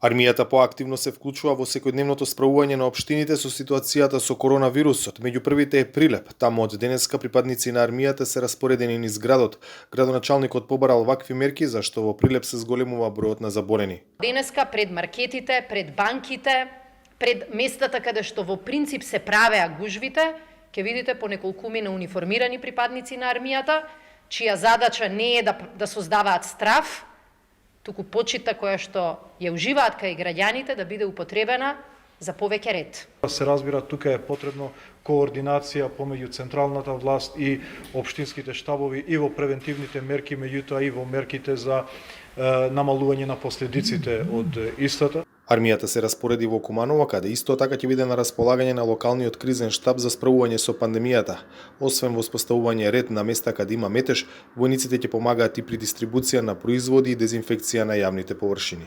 Армијата поактивно се вклучува во секојдневното справување на општините со ситуацијата со коронавирусот. Меѓу првите е Прилеп. Таму од денеска припадници на армијата се распоредени низ градот. Градоначалникот побарал вакви мерки зашто во Прилеп се зголемува бројот на заболени. Денеска пред маркетите, пред банките, пред местата каде што во принцип се правеа гужвите, ќе видите по неколкумина униформирани припадници на армијата, чија задача не е да создаваат страв, туку почита која што ја уживаат кај граѓаните да биде употребена за повеќе ред. Се разбира, тука е потребно координација помеѓу централната власт и општинските штабови и во превентивните мерки, меѓутоа и во мерките за намалување на последиците од истата. Армијата се распореди во Куманово, каде исто така ќе биде на располагање на локалниот кризен штаб за справување со пандемијата. Освен во споставување ред на места каде има метеж, војниците ќе помагаат и при дистрибуција на производи и дезинфекција на јавните површини.